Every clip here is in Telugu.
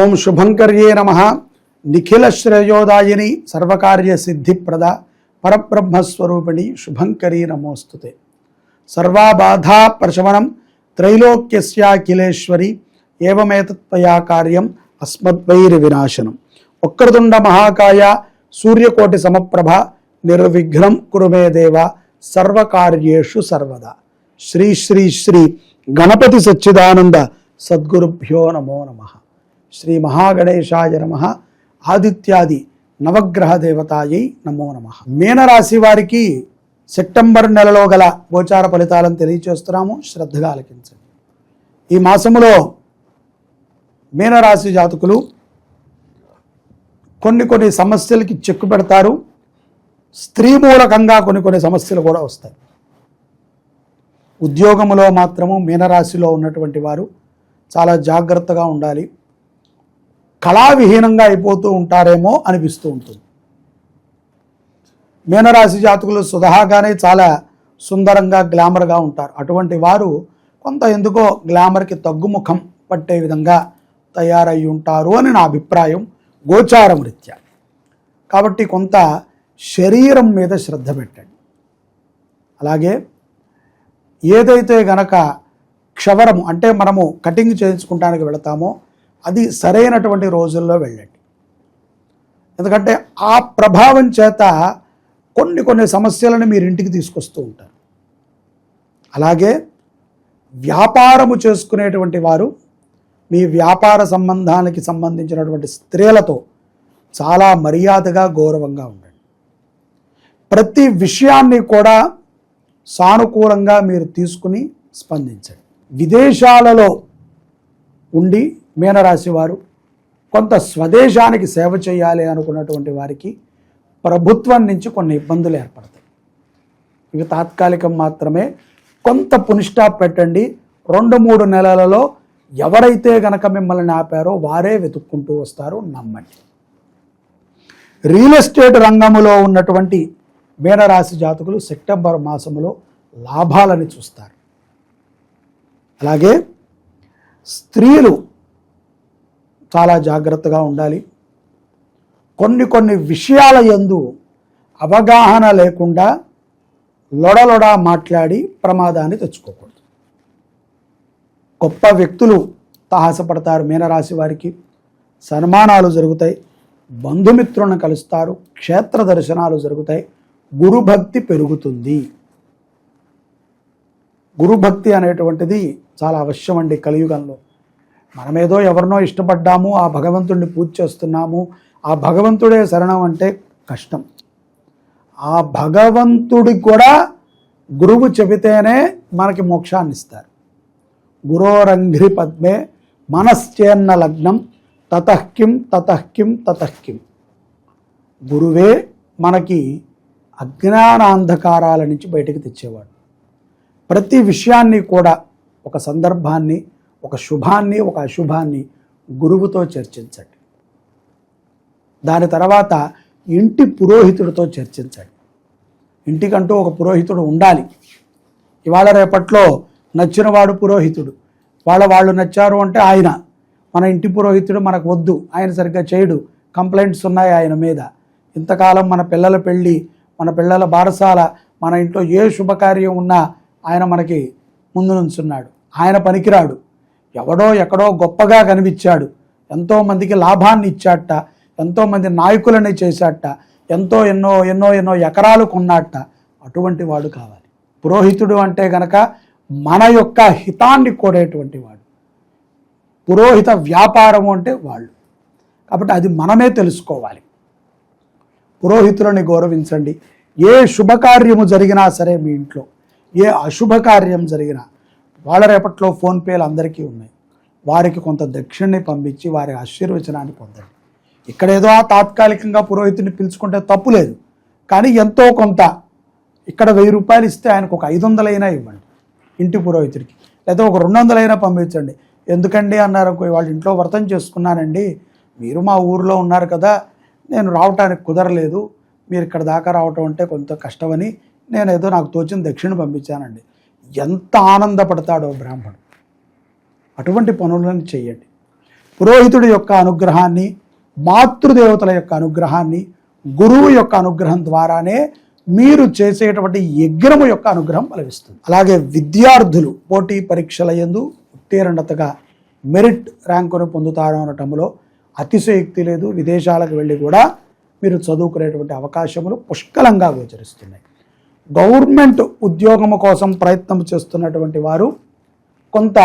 ఓం శుభంకర్యే నమః. నిఖిల శ్రేయోదాయిని సర్వకార్య సిద్ధిప్రద పరబ్రహ్మస్వరూపిణి శుభంకరీ నమోస్తుతే. సర్వాబాధా ప్రశమనం త్రైలోక్యస్యాఖిలేశ్వరి ఏవమేతత్వయా కార్యం అస్మద్వైరి వినాశనం. వక్రతుండ మహాకాయ సూర్యకోటి సమప్రభ నిర్విఘ్నం కురు మే దేవ సర్వకార్యేషు సర్వదా. శ్రీ శ్రీ శ్రీ గణపతి సచ్చిదానంద సద్గురుభ్యో నమో నమః. శ్రీ మహాగణేశాయ నమః. ఆదిత్యాది నవగ్రహ దేవతాయై నమో నమః. మీనరాశి వారికి సెప్టెంబర్ నెలలో గల గోచార ఫలితాలను తెలియచేస్తున్నాము, శ్రద్ధగా ఆలకించండి. ఈ మాసములో మీనరాశి జాతకులు కొన్ని సమస్యలకి చెక్కు పెడతారు. స్త్రీ మూలకంగా కొన్ని సమస్యలు కూడా వస్తాయి. ఉద్యోగములో మాత్రము మీనరాశిలో ఉన్నటువంటి వారు చాలా జాగ్రత్తగా ఉండాలి. కళావిహీనంగా అయిపోతూ ఉంటారేమో అనిపిస్తూ ఉంటుంది. మీనరాశి జాతకులు స్వతహాగానే చాలా సుందరంగా గ్లామర్గా ఉంటారు. అటువంటి వారు కొంత ఎందుకో గ్లామర్కి తగ్గుముఖం పట్టే విధంగా తయారై ఉంటారు అని నా అభిప్రాయం గోచారం రీత్యా. కాబట్టి కొంత శరీరం మీద శ్రద్ధ పెట్టండి. అలాగే ఏదైతే గనక క్షవరము అంటే మనము కటింగ్ చేయించుకుంటానికి వెళతామో అది సరైనటువంటి రోజుల్లో వెళ్ళండి. ఎందుకంటే ఆ ప్రభావం చేత కొన్ని సమస్యలను మీరు ఇంటికి తీసుకొస్తూ ఉంటారు. అలాగే వ్యాపారము చేసుకునేటువంటి వారు మీ వ్యాపార సంబంధానికి సంబంధించినటువంటి స్త్రీలతో చాలా మర్యాదగా గౌరవంగా ఉండండి. ప్రతి విషయాన్ని కూడా సానుకూలంగా మీరు తీసుకుని స్పందించండి. విదేశాలలో ఉండి మీనరాశి వారు కొంత స్వదేశానికి సేవ చేయాలి అనుకున్నటువంటి వారికి ప్రభుత్వం నుంచి కొన్ని ఇబ్బందులు ఏర్పడతాయి. ఇవి తాత్కాలికం మాత్రమే. కొంత పునిస్టాప్ పెట్టండి. 2-3 నెలలలో ఎవరైతే గనక మిమ్మల్ని ఆపారో వారే వెతుక్కుంటూ వస్తారు, నమ్మండి. రియల్ ఎస్టేట్ రంగంలో ఉన్నటువంటి మీనరాశి జాతకులు సెప్టెంబర్ మాసములో లాభాలని చూస్తారు. అలాగే స్త్రీలు చాలా జాగ్రత్తగా ఉండాలి. కొన్ని విషయాల యందు అవగాహన లేకుండా లొడలొడా మాట్లాడి ప్రమాదాన్ని తెచ్చుకోకూడదు. గొప్ప వ్యక్తులు తాహసపడతారు. మీనరాశి వారికి సన్మానాలు జరుగుతాయి, బంధుమిత్రులను కలుస్తారు, క్షేత్ర దర్శనాలు జరుగుతాయి, గురుభక్తి పెరుగుతుంది. గురుభక్తి అనేటువంటిది చాలా అవశ్యం అండి కలియుగంలో. మనమేదో ఎవరినో ఇష్టపడ్డాము, ఆ భగవంతుడిని పూజ చేస్తున్నాము, ఆ భగవంతుడే శరణం అంటే కష్టం. ఆ భగవంతుడికి కూడా గురువు చెబితేనే మనకి మోక్షాన్ని ఇస్తారు. గురోరంఘ్రి పద్మే మనశ్చేన్న లగ్నం తతఃకిం తతఃకిం తతఃకిం. గురువే మనకి అజ్ఞానాంధకారాల నుంచి బయటకు తెచ్చేవాడు. ప్రతి విషయాన్ని కూడా ఒక సందర్భాన్ని, ఒక శుభాన్ని, ఒక అశుభాన్ని గురువుతో చర్చించండి. దాని తర్వాత ఇంటి పురోహితుడితో చర్చించండి. ఇంటికంటూ ఒక పురోహితుడు ఉండాలి. ఇవాళ రేపట్లో నచ్చినవాడు పురోహితుడు. వాళ్ళు నచ్చారు అంటే ఆయన మన ఇంటి పురోహితుడు మనకు వద్దు, ఆయన సరిగ్గా చేయడు, కంప్లైంట్స్ ఉన్నాయి ఆయన మీద. ఇంతకాలం మన పిల్లల పెళ్ళి, మన పిల్లల బారసాల, మన ఇంట్లో ఏ శుభకార్యం ఉన్నా ఆయన మనకి ముందు నుంచున్నాడు, ఆయన పనికిరాడు. ఎవడో ఎక్కడో గొప్పగా కనిపించాడు, ఎంతోమందికి లాభాన్ని ఇచ్చాట, ఎంతోమంది నాయకులని చేశాట, ఎన్నో ఎకరాలు కొన్నాట. అటువంటి వాడు కావాలి. పురోహితుడు అంటే గనక మన యొక్క హితాన్ని కోరేటువంటి వాడు. పురోహిత వ్యాపారం అంటే వాళ్ళు. కాబట్టి అది మనమే తెలుసుకోవాలి. పురోహితులని గౌరవించండి. ఏ శుభకార్యము జరిగినా సరే మీ ఇంట్లో, ఏ అశుభకార్యం జరిగినా, వాళ్ళ రేపట్లో ఫోన్పేలు అందరికీ ఉన్నాయి, వారికి కొంత దక్షిణని పంపించి వారి ఆశీర్వచనాన్ని పొందండి. ఇక్కడేదో తాత్కాలికంగా పురోహితుడిని పిలుచుకుంటే తప్పు లేదు, కానీ ఎంతో కొంత ఇక్కడ 1000 రూపాయలు ఇస్తే ఆయనకు ఒక 500 అయినా ఇవ్వండి ఇంటి పురోహితుడికి, లేదా ఒక 200 అయినా పంపించండి. ఎందుకండి అన్నారు, వాళ్ళ ఇంట్లో వ్రతం చేసుకున్నానండి, మీరు మా ఊరిలో ఉన్నారు కదా, నేను రావటానికి కుదరలేదు, మీరు ఇక్కడ దాకా రావటం అంటే కొంత కష్టమని నేనేదో నాకు తోచిన దక్షిణ పంపించానండి. ఎంత ఆనందపడతాడో బ్రాహ్మణుడు. అటువంటి పనులను చేయండి. పురోహితుడి యొక్క అనుగ్రహాన్ని, మాతృదేవతల యొక్క అనుగ్రహాన్ని, గురువు యొక్క అనుగ్రహం ద్వారానే మీరు చేసేటువంటి యజ్ఞము యొక్క అనుగ్రహం ఫలిస్తుంది. అలాగే విద్యార్థులు పోటీ పరీక్షల యందు ఉత్తీర్ణతగా మెరిట్ ర్యాంకును పొందుతారు అనటంలో అతిశయోక్తి లేదు. విదేశాలకు వెళ్ళి కూడా మీరు చదువుకునేటువంటి అవకాశములు పుష్కలంగా గోచరిస్తున్నాయి. గవర్నమెంట్ ఉద్యోగము కోసం ప్రయత్నం చేస్తున్నటువంటి వారు కొంత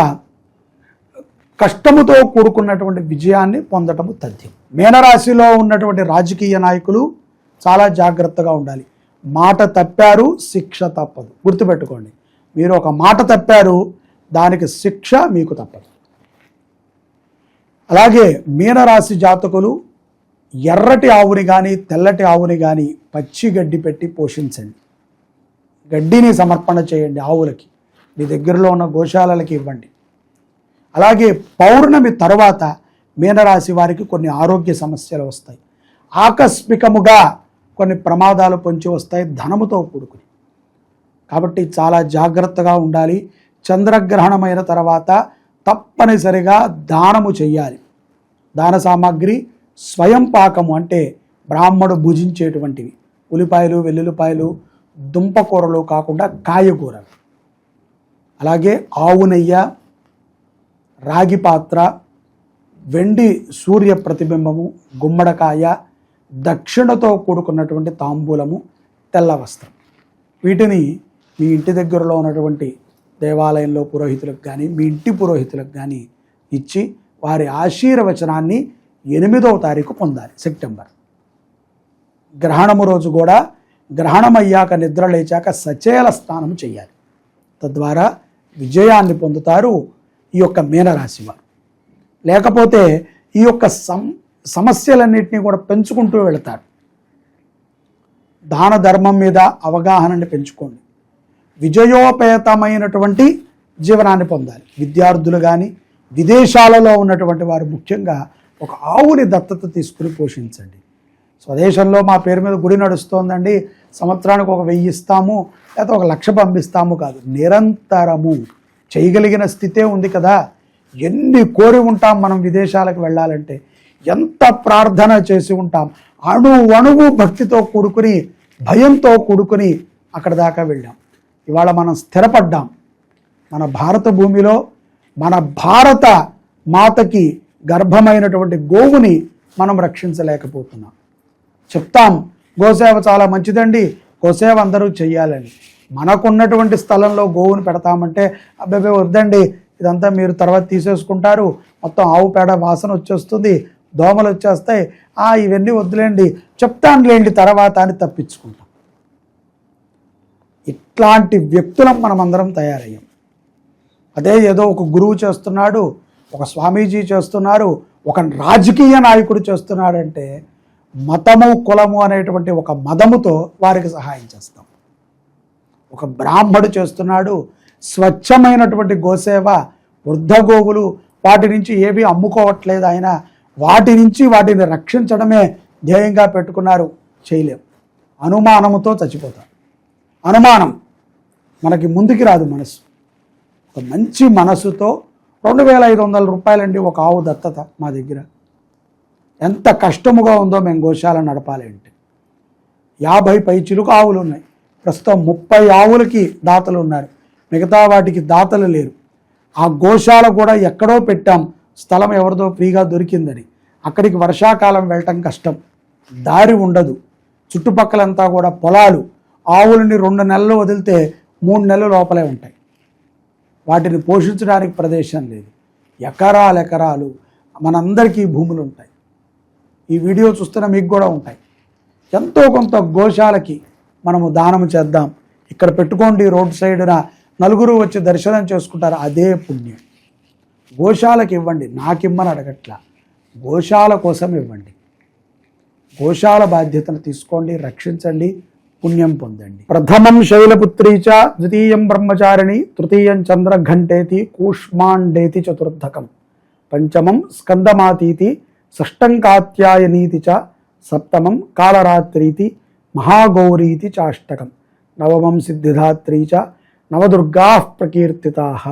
కష్టముతో కూడుకున్నటువంటి విజయాన్ని పొందటము తథ్యం. మీనరాశిలో ఉన్నటువంటి రాజకీయ నాయకులు చాలా జాగ్రత్తగా ఉండాలి. మాట తప్పారు, శిక్ష తప్పదు. గుర్తుపెట్టుకోండి, మీరు ఒక మాట తప్పారు, దానికి శిక్ష మీకు తప్పదు. అలాగే మీనరాశి జాతకులు ఎర్రటి ఆవుని కానీ తెల్లటి ఆవుని కానీ పచ్చి గడ్డి పెట్టి పోషించండి. గడ్డిని సమర్పణ చేయండి ఆవులకి, మీ దగ్గరలో ఉన్న గోశాలలకి ఇవ్వండి. అలాగే పౌర్ణమి తర్వాత మీనరాశి వారికి కొన్ని ఆరోగ్య సమస్యలు వస్తాయి. ఆకస్మికముగా కొన్ని ప్రమాదాలు పొంచి వస్తాయి ధనముతో కూడుకుని. కాబట్టి చాలా జాగ్రత్తగా ఉండాలి. చంద్రగ్రహణమైన తర్వాత తప్పనిసరిగా దానము చెయ్యాలి. దాన సామాగ్రి స్వయం పాకము అంటే బ్రాహ్మడు భుజించేటువంటివి, ఉల్లిపాయలు, వెల్లుల్లిపాయలు, దుంపకూరలు కాకుండా కాయగూరలు. అలాగే ఆవు నెయ్య, రాగి పాత్ర, వెండి సూర్య ప్రతిబింబము, గుమ్మడికాయ, దక్షిణతో కూడుకున్నటువంటి తాంబూలము, తెల్ల వస్త్రం. వీటిని మీ ఇంటి దగ్గరలో ఉన్నటువంటి దేవాలయంలో పురోహితులకు కానీ మీ ఇంటి పురోహితులకు కానీ ఇచ్చి వారి ఆశీర్వచనాన్ని 8వ తారీఖు పొందాలి, సెప్టెంబర్. గ్రహణము రోజు కూడా గ్రహణం అయ్యాక నిద్ర లేచాక సచేల స్నానం చేయాలి. తద్వారా విజయాన్ని పొందుతారు ఈ యొక్క మీనరాశి వారు. లేకపోతే ఈ యొక్క సమస్యలన్నింటినీ కూడా పెంచుకుంటూ వెళతారు. దాన ధర్మం మీద అవగాహనని పెంచుకోండి. విజయోపేతమైనటువంటి జీవనాన్ని పొందాలి. విద్యార్థులు కానీ విదేశాలలో ఉన్నటువంటి వారు ముఖ్యంగా ఒక ఆవుని దత్తత తీసుకుని పోషించండి. స్వదేశంలో మా పేరు మీద గుడి నడుస్తోందండి, సంవత్సరానికి 1000 ఇస్తాము లేకపోతే 1,00,000 పంపిస్తాము కాదు, నిరంతరము చేయగలిగిన స్థితే ఉంది కదా. ఎన్ని కోరి ఉంటాం మనం విదేశాలకు వెళ్ళాలంటే, ఎంత ప్రార్థన చేసి ఉంటాం, అణువు భక్తితో కూడుకుని భయంతో కూడుకుని అక్కడ దాకా వెళ్ళాం. ఇవాళ మనం స్థిరపడ్డాం. మన భారత భూమిలో మన భారత మాతకి గర్భమైనటువంటి గోవుని మనం రక్షించలేకపోతున్నాం. చెప్తాం గోసేవ చాలా మంచిదండి, గోసేవ అందరూ చెయ్యాలని. మనకున్నటువంటి స్థలంలో గోవుని పెడతామంటే అబ్బాయి వద్దండి, ఇదంతా మీరు తర్వాత తీసేసుకుంటారు, మొత్తం ఆవు పేడ వాసన వచ్చేస్తుంది, దోమలు వచ్చేస్తాయి, ఇవన్నీ వద్దులేండి, చెప్తానులేండి తర్వాత అని తప్పించుకుంటాం. ఇట్లాంటి వ్యక్తులం మనమందరం తయారయ్యాం. అదే ఏదో ఒక గురువు చేస్తున్నాడు, ఒక స్వామీజీ చేస్తున్నారు, ఒక రాజకీయ నాయకుడు చేస్తున్నాడంటే మతము కులము అనేటువంటి ఒక మదముతో వారికి సహాయం చేస్తాం. ఒక బ్రాహ్మడు చేస్తున్నాడు స్వచ్ఛమైనటువంటి గోసేవ, వృద్ధ గోవులు, వాటి నుంచి ఏవి అమ్ముకోవట్లేదు ఆయన, వాటిని రక్షించడమే ధ్యేయంగా పెట్టుకున్నారు, చేయలేం. అనుమానముతో చచ్చిపోతాం. అనుమానం మనకి ముందుకి రాదు. మనసు ఒక మంచి మనసుతో 2,500 రూపాయలండి ఒక ఆవు దత్తత మా దగ్గర. ఎంత కష్టముగా ఉందో మేము గోశాల నడపాలి అంటే. 50 పైచిలుకు ఆవులు ఉన్నాయి. ప్రస్తుతం 30 ఆవులకి దాతలు ఉన్నారు, మిగతా వాటికి దాతలు లేరు. ఆ గోశాల కూడా ఎక్కడో పెట్టాం, స్థలం ఎవరిదో ఫ్రీగా దొరికిందని. అక్కడికి వర్షాకాలం వెళ్ళటం కష్టం, దారి ఉండదు, చుట్టుపక్కలంతా కూడా పొలాలు. ఆవులని 2 నెలలు వదిలితే 3 నెలలు లోపలే ఉంటాయి. వాటిని పోషించడానికి ప్రదేశం లేదు. ఎకరాలు మనందరికీ భూములు ఉంటాయి. ఈ వీడియో చూస్తున్న మీకు కూడా ఉంటాయి. ఎంతో కొంత గోశాలకి మనము దానము చేద్దాం. ఇక్కడ పెట్టుకోండి, రోడ్ సైడ్న నలుగురు వచ్చి దర్శనం చేసుకుంటారు, అదే పుణ్యం. గోశాలకు ఇవ్వండి, నాకిమ్మని అడగట్లా, గోశాల కోసం ఇవ్వండి. గోశాల బాధ్యతను తీసుకోండి, రక్షించండి, పుణ్యం పొందండి. ప్రథమం శైలపుత్రీ చ, ద్వితీయం బ్రహ్మచారిణి, తృతీయం చంద్రఘంటేతి, కూష్మాండేతి చతుర్థకం, పంచమం స్కందమాతీతి, షష్టం కాత్యాయనీతి చ, సప్తమం కాలరాత్రీతి, మహాగౌరీతి చాష్టకం, నవమం సిద్ధిదాత్రీ చ, నవదుర్గాః ప్రకీర్తితాః.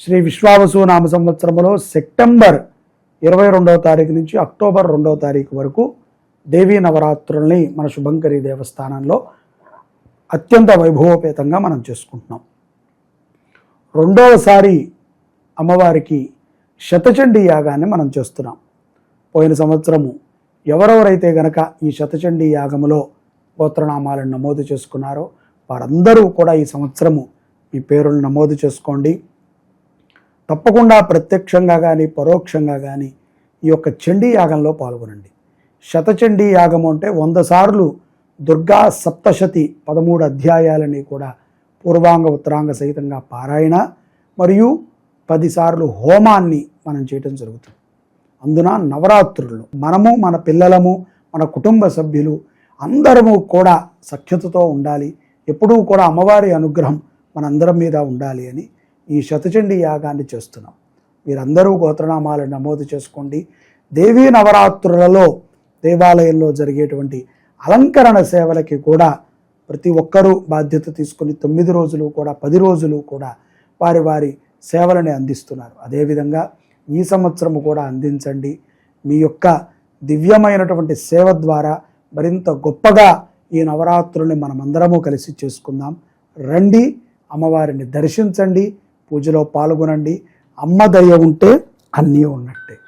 శ్రీ విశ్వావసు నామ సంవత్సరంలో సెప్టెంబర్ 22వ తారీఖు నుంచి అక్టోబర్ 2వ తారీఖు వరకు దేవీ నవరాత్రుల్ని మన శుభంకరి దేవస్థానంలో అత్యంత వైభవోపేతంగా మనం చేసుకుంటున్నాం. రెండవసారి అమ్మవారికి శతచండీ యాగాన్ని మనం చేస్తున్నాం. పోయిన సంవత్సరము ఎవరెవరైతే గనక ఈ శతచండీ యాగములో గోత్రనామాలను నమోదు చేసుకున్నారో వారందరూ కూడా ఈ సంవత్సరము మీ పేరును నమోదు చేసుకోండి. తప్పకుండా ప్రత్యక్షంగా కానీ పరోక్షంగా కానీ ఈ యొక్క చండీ యాగంలో పాల్గొనండి. శతచండీ యాగము అంటే 100 సార్లు దుర్గా సప్తశతి 13 అధ్యాయాలని కూడా పూర్వాంగ ఉత్తరాంగ సహితంగా పారాయణ మరియు 10 సార్లు హోమాన్ని మనం చేయటం జరుగుతుంది. అందున నవరాత్రులు మనము, మన పిల్లలము, మన కుటుంబ సభ్యులు అందరము కూడా సఖ్యతతో ఉండాలి. ఎప్పుడూ కూడా అమ్మవారి అనుగ్రహం మనందరం మీద ఉండాలి అని ఈ శతచండీ యాగాన్ని చేస్తున్నాం. మీరందరూ గోత్రనామాలను నమోదు చేసుకోండి. దేవీ నవరాత్రులలో దేవాలయంలో జరిగేటువంటి అలంకరణ సేవలకి కూడా ప్రతి ఒక్కరూ బాధ్యత తీసుకుని 9 రోజులు కూడా 10 రోజులు కూడా వారి వారి సేవలని అందిస్తున్నారు. అదేవిధంగా ఈ సంవత్సరము కూడా అందించండి. మీ యొక్క దివ్యమైనటువంటి సేవ ద్వారా మరింత గొప్పగా ఈ నవరాత్రుల్ని మనమందరము కలిసి చేసుకుందాం. రండి, అమ్మవారిని దర్శించండి, పూజలో పాల్గొనండి. అమ్మ దయ ఉంటే అన్నీ ఉన్నట్టే.